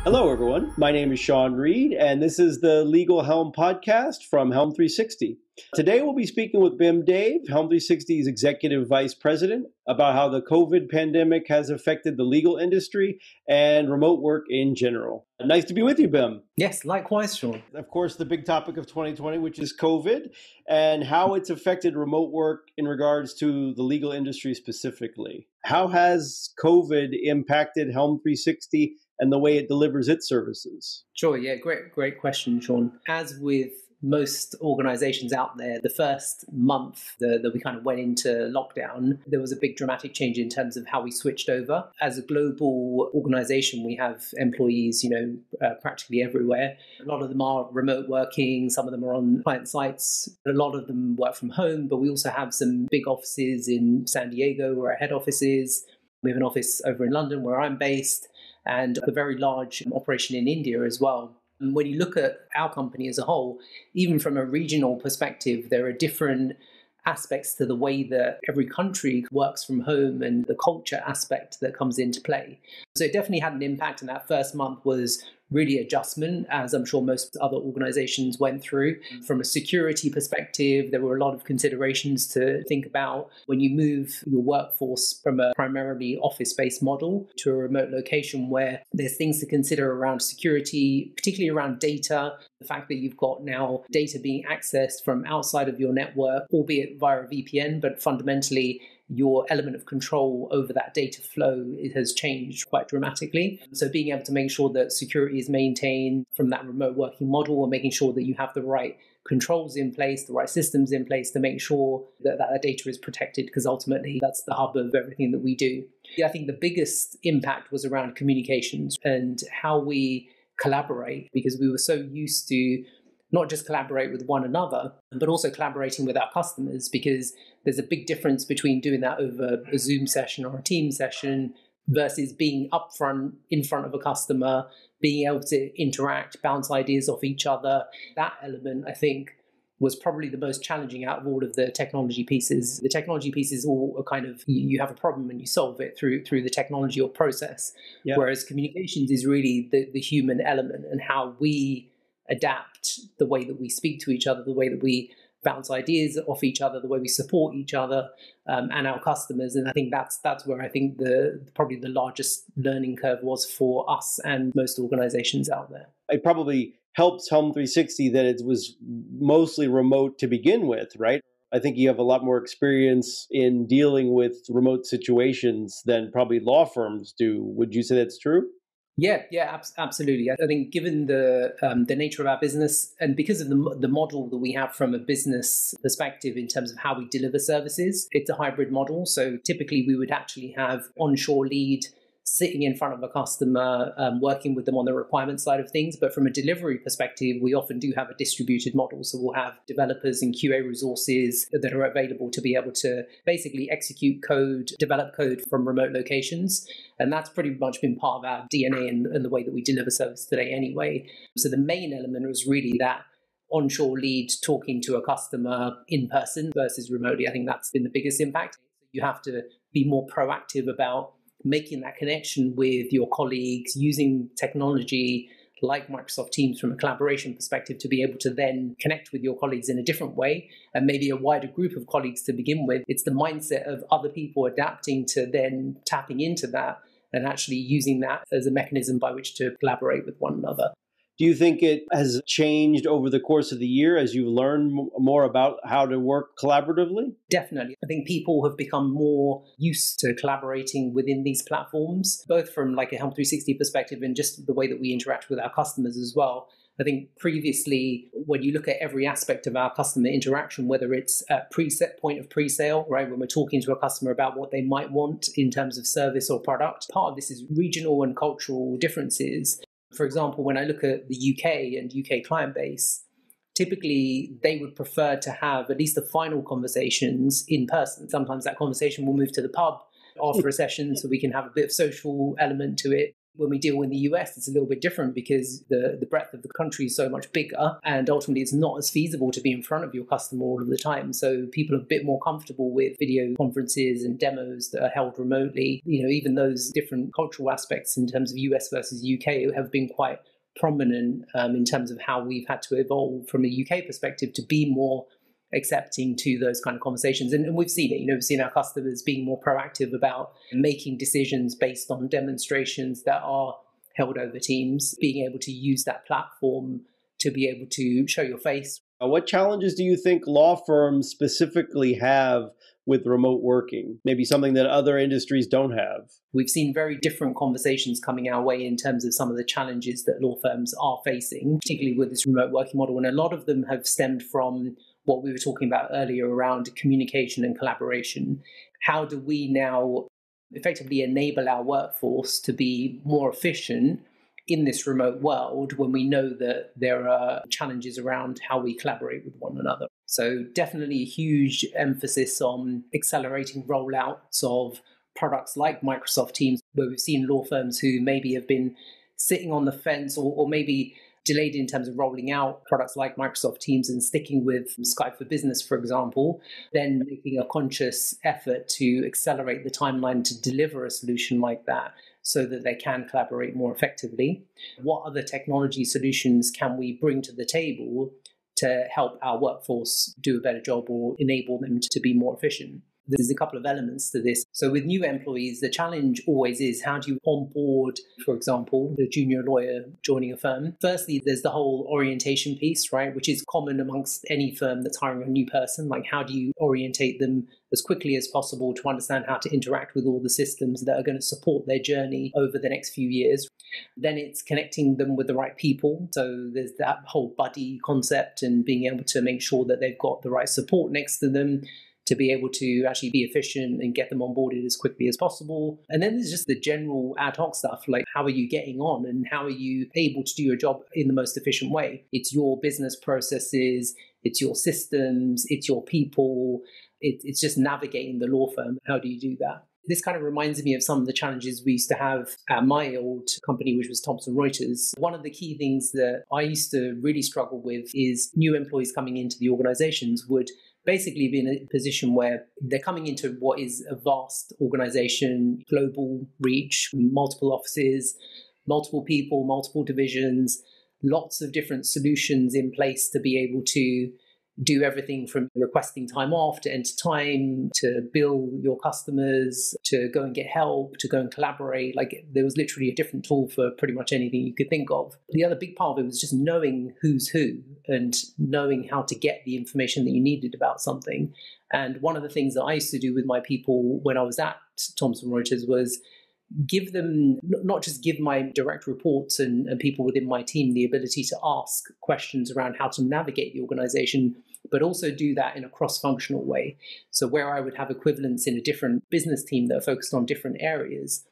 Hello, everyone. My name is Sean Reed, and this is the Legal Helm podcast from Helm 360. Today, we'll be speaking with Bim Dave, Helm 360's Executive Vice President, about how the COVID pandemic has affected the legal industry and remote work in general. Nice to be with you, Bim. Yes, likewise, Sean. Of course, the big topic of 2020, which is COVID, and how it's affected remote work in regards to the legal industry specifically. How has COVID impacted Helm 360 and the way it delivers its services? Sure, yeah, great question, Sean. As with most organizations out there, the first month that we kind of went into lockdown, there was a big dramatic change in terms of how we switched over. As a global organization, we have employees, practically everywhere. A lot of them are remote working. Some of them are on client sites. A lot of them work from home, but we also have some big offices in San Diego where our head office is. We have an office over in London where I'm based, and a very large operation in India as well. And when you look at our company as a whole, even from a regional perspective, there are different aspects to the way that every country works from home and the culture aspect that comes into play. So it definitely had an impact, and that first month was really adjustment, as I'm sure most other organizations went through. From a security perspective, there were a lot of considerations to think about when you move your workforce from a primarily office-based model to a remote location, where there's things to consider around security, particularly around data, the fact that you've got now data being accessed from outside of your network, albeit via a VPN, but fundamentally your element of control over that data flow, it has changed quite dramatically. So being able to make sure that security is maintained from that remote working model, and making sure that you have the right controls in place, the right systems in place to make sure that that data is protected, because ultimately that's the hub of everything that we do. I think the biggest impact was around communications and how we collaborate, because we were so used to not just collaborate with one another, but also collaborating with our customers, because there's a big difference between doing that over a Zoom session or a team session versus being upfront in front of a customer, being able to interact, bounce ideas off each other. That element, I think, was probably the most challenging out of all of the technology pieces. The technology pieces all are kind of, you have a problem and you solve it through the technology or process. Yeah. Whereas communications is really the human element, and how we adapt the way that we speak to each other, the way that we bounce ideas off each other, the way we support each other and our customers. And I think that's where I think probably the largest learning curve was for us and most organizations out there. It probably helps Helm 360 that it was mostly remote to begin with, right? I think you have a lot more experience in dealing with remote situations than probably law firms do. Would you say that's true? Yeah, absolutely. I think given the nature of our business, and because of the model that we have from a business perspective in terms of how we deliver services, it's a hybrid model. So typically we would actually have onshore lead sitting in front of a customer, working with them on the requirement side of things. But from a delivery perspective, we often do have a distributed model. So we'll have developers and QA resources that are available to be able to basically execute code, develop code from remote locations. And that's pretty much been part of our DNA and the way that we deliver service today anyway. So the main element was really that onshore lead talking to a customer in person versus remotely. I think that's been the biggest impact. You have to be more proactive about making that connection with your colleagues, using technology like Microsoft Teams from a collaboration perspective to be able to then connect with your colleagues in a different way, and maybe a wider group of colleagues to begin with. It's the mindset of other people adapting to then tapping into that and actually using that as a mechanism by which to collaborate with one another. Do you think it has changed over the course of the year as you've learned more about how to work collaboratively? Definitely. I think people have become more used to collaborating within these platforms, both from like a Helm 360 perspective and just the way that we interact with our customers as well. I think previously, when you look at every aspect of our customer interaction, whether it's at preset point of pre-sale, right, when we're talking to a customer about what they might want in terms of service or product, part of this is regional and cultural differences. For example, when I look at the UK and UK client base, typically they would prefer to have at least the final conversations in person. Sometimes that conversation will move to the pub after a session so we can have a bit of social element to it. When we deal in the US, it's a little bit different because the breadth of the country is so much bigger, and ultimately it's not as feasible to be in front of your customer all of the time. So people are a bit more comfortable with video conferences and demos that are held remotely. Even those different cultural aspects in terms of US versus UK have been quite prominent in terms of how we've had to evolve from a UK perspective to be more accepting to those kind of conversations. And we've seen it, we've seen our customers being more proactive about making decisions based on demonstrations that are held over Teams, being able to use that platform to be able to show your face. What challenges do you think law firms specifically have with remote working? Maybe something that other industries don't have. We've seen very different conversations coming our way in terms of some of the challenges that law firms are facing, particularly with this remote working model. And a lot of them have stemmed from what we were talking about earlier around communication and collaboration. How do we now effectively enable our workforce to be more efficient in this remote world when we know that there are challenges around how we collaborate with one another? So definitely a huge emphasis on accelerating rollouts of products like Microsoft Teams, where we've seen law firms who maybe have been sitting on the fence or maybe delayed in terms of rolling out products like Microsoft Teams and sticking with Skype for Business, for example, then making a conscious effort to accelerate the timeline to deliver a solution like that so that they can collaborate more effectively. What other technology solutions can we bring to the table to help our workforce do a better job or enable them to be more efficient? There's a couple of elements to this. So with new employees, the challenge always is, how do you onboard, for example, a junior lawyer joining a firm? Firstly, there's the whole orientation piece, right, which is common amongst any firm that's hiring a new person. Like, how do you orientate them as quickly as possible to understand how to interact with all the systems that are going to support their journey over the next few years? Then it's connecting them with the right people. So there's that whole buddy concept and being able to make sure that they've got the right support next to them to be able to actually be efficient and get them onboarded as quickly as possible. And then there's just the general ad hoc stuff, like how are you getting on and how are you able to do your job in the most efficient way? It's your business processes, it's your systems, it's your people, it's just navigating the law firm. How do you do that? This kind of reminds me of some of the challenges we used to have at my old company, which was Thomson Reuters. One of the key things that I used to really struggle with is new employees coming into the organizations would basically be in a position where they're coming into what is a vast organization, global reach, multiple offices, multiple people, multiple divisions, lots of different solutions in place to be able to do everything from requesting time off to enter time, to bill your customers, to go and get help, to go and collaborate. Like, there was literally a different tool for pretty much anything you could think of. The other big part of it was just knowing who's who and knowing how to get the information that you needed about something. And one of the things that I used to do with my people when I was at Thomson Reuters was give them, not just give my direct reports and people within my team the ability to ask questions around how to navigate the organization, but also do that in a cross-functional way. So where I would have equivalents in a different business team that are focused on different areas,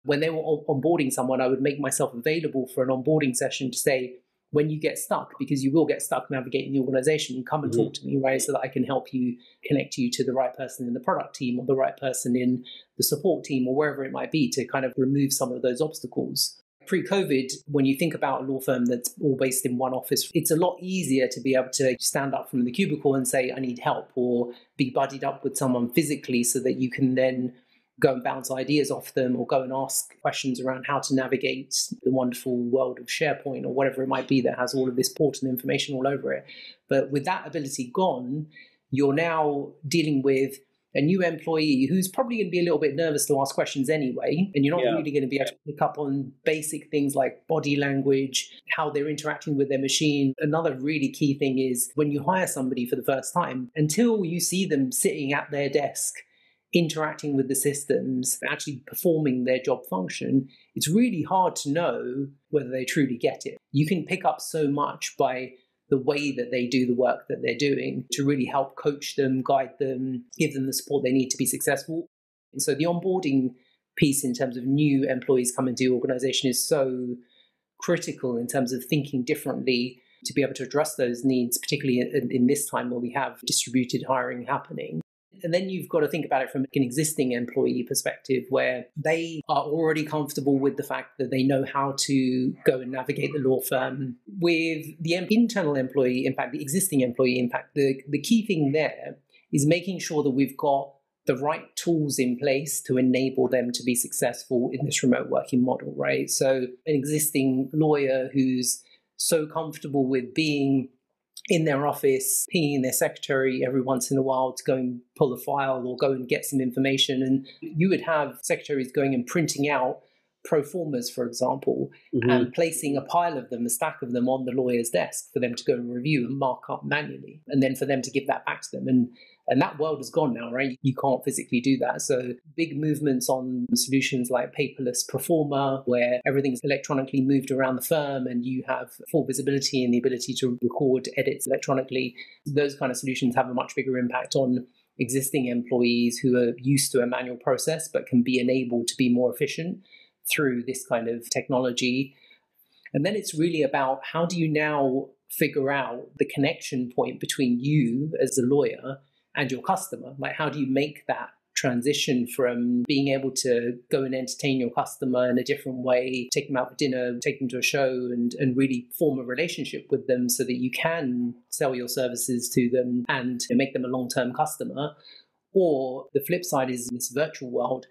when they were onboarding someone, I would make myself available for an onboarding session to say, when you get stuck, because you will get stuck navigating the organization, come and talk to me, right? So that I can help you, connect you to the right person in the product team or the right person in the support team or wherever it might be to kind of remove some of those obstacles. Pre-COVID, when you think about a law firm that's all based in one office, it's a lot easier to be able to stand up from the cubicle and say, I need help, or be buddied up with someone physically so that you can then go and bounce ideas off them or go and ask questions around how to navigate the wonderful world of SharePoint or whatever it might be that has all of this important information all over it. But with that ability gone, you're now dealing with a new employee who's probably going to be a little bit nervous to ask questions anyway, and you're not really going to be able to pick up on basic things like body language, how they're interacting with their machine. Another really key thing is when you hire somebody for the first time, until you see them sitting at their desk interacting with the systems, actually performing their job function, it's really hard to know whether they truly get it. You can pick up so much by the way that they do the work that they're doing to really help coach them, guide them, give them the support they need to be successful. And so the onboarding piece in terms of new employees coming to the organization is so critical in terms of thinking differently to be able to address those needs, particularly in this time where we have distributed hiring happening. And then you've got to think about it from an existing employee perspective, where they are already comfortable with the fact that they know how to go and navigate the law firm. With the internal employee impact, the existing employee impact, the key thing there is making sure that we've got the right tools in place to enable them to be successful in this remote working model, right? So an existing lawyer who's so comfortable with being in their office, pinging their secretary every once in a while to go and pull a file or go and get some information. And you would have secretaries going and printing out pro formas, for example, and placing a pile of them, a stack of them on the lawyer's desk for them to go and review and mark up manually, and then for them to give that back to them. And that world is gone now, right? You can't physically do that. So big movements on solutions like paperless pro forma, where everything's electronically moved around the firm and you have full visibility and the ability to record edits electronically. Those kind of solutions have a much bigger impact on existing employees who are used to a manual process but can be enabled to be more efficient through this kind of technology. And then it's really about how do you now figure out the connection point between you as a lawyer and your customer? Like, how do you make that transition from being able to go and entertain your customer in a different way, take them out for dinner, take them to a show, and really form a relationship with them so that you can sell your services to them and make them a long-term customer? Or the flip side is, in this virtual world,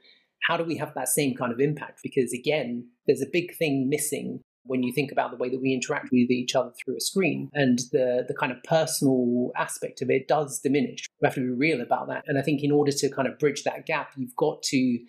how do we have that same kind of impact? Because again, there's a big thing missing when you think about the way that we interact with each other through a screen, and the kind of personal aspect of it does diminish. We have to be real about that. And I think in order to kind of bridge that gap, you've got to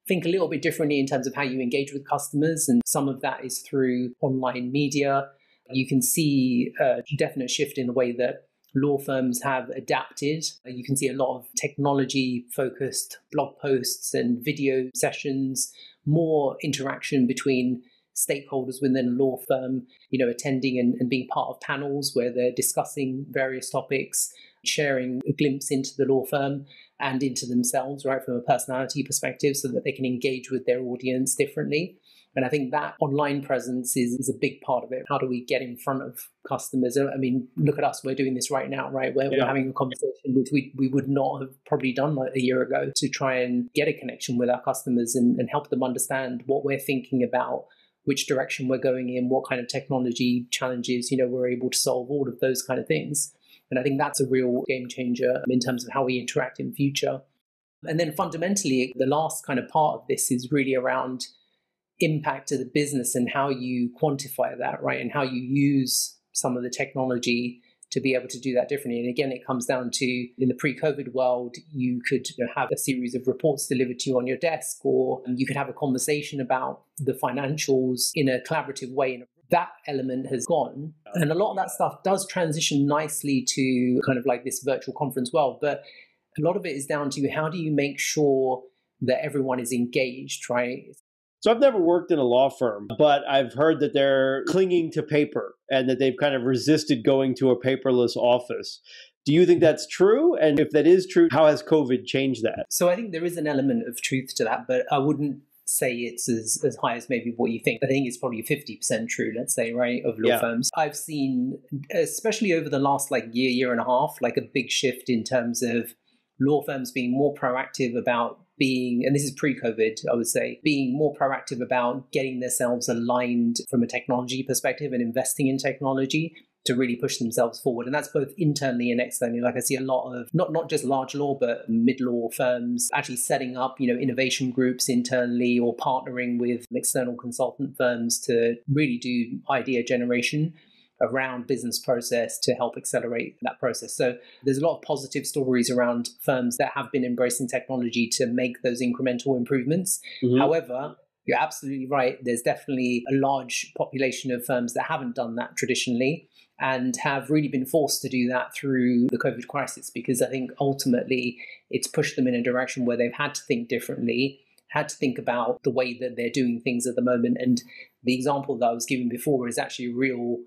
think a little bit differently in terms of how you engage with customers. And some of that is through online media. You can see a definite shift in the way that law firms have adapted. You can see a lot of technology-focused blog posts and video sessions, more interaction between stakeholders within a law firm, attending and being part of panels where they're discussing various topics, sharing a glimpse into the law firm and into themselves, right, from a personality perspective, so that they can engage with their audience differently. And I think that online presence is a big part of it. How do we get in front of customers? I mean, look at us. We're doing this right now, right? We're having a conversation which we would not have probably done like a year ago, to try and get a connection with our customers and help them understand what we're thinking about, which direction we're going in, what kind of technology challenges, we're able to solve, all of those kind of things. And I think that's a real game changer in terms of how we interact in future. And then fundamentally, the last kind of part of this is really around impact to the business and how you quantify that, right? And how you use some of the technology to be able to do that differently. And again, it comes down to, in the pre-COVID world, you could have a series of reports delivered to you on your desk, or you could have a conversation about the financials in a collaborative way. And that element has gone. And a lot of that stuff does transition nicely to kind of like this virtual conference world. But a lot of it is down to how do you make sure that everyone is engaged, right? So I've never worked in a law firm, but I've heard that they're clinging to paper and that they've kind of resisted going to a paperless office. Do you think that's true? And if that is true, how has COVID changed that? So I think there is an element of truth to that, but I wouldn't say it's as high as maybe what you think. I think it's probably 50% true, let's say, right, of law firms. I've seen, especially over the last year and a half, a big shift in terms of law firms being more proactive about being, and this is pre-COVID, I would say, being more proactive about getting themselves aligned from a technology perspective and investing in technology to really push themselves forward. And that's both internally and externally. I see a lot of, not just large law, but mid-law firms actually setting up, innovation groups internally or partnering with external consultant firms to really do idea generation around business process to help accelerate that process. So there's a lot of positive stories around firms that have been embracing technology to make those incremental improvements. However, you're absolutely right. There's definitely a large population of firms that haven't done that traditionally and have really been forced to do that through the COVID crisis, because I think ultimately it's pushed them in a direction where they've had to think differently, had to think about the way that they're doing things at the moment. And the example that I was giving before is actually a real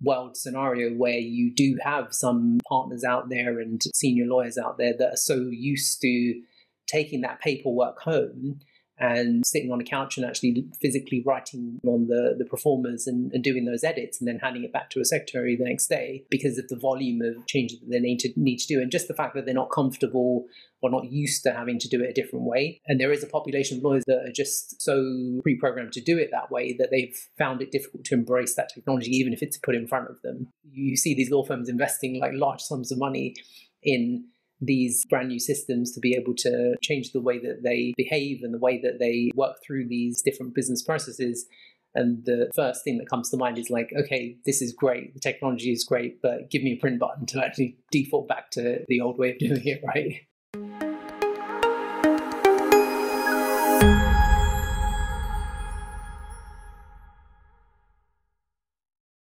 world scenario where you do have some partners out there and senior lawyers out there that are so used to taking that paperwork home and sitting on a couch and actually physically writing on the performers and doing those edits and then handing it back to a secretary the next day because of the volume of changes that they need to do. And just the fact that they're not comfortable or not used to having to do it a different way. And there is a population of lawyers that are just so pre-programmed to do it that way that they've found it difficult to embrace that technology, even if it's put in front of them. You see these law firms investing like large sums of money in these brand new systems to be able to change the way that they behave and the way that they work through these different business processes. And the first thing that comes to mind is like, okay, this is great. The technology is great, but give me a print button to actually default back to the old way of doing it, right?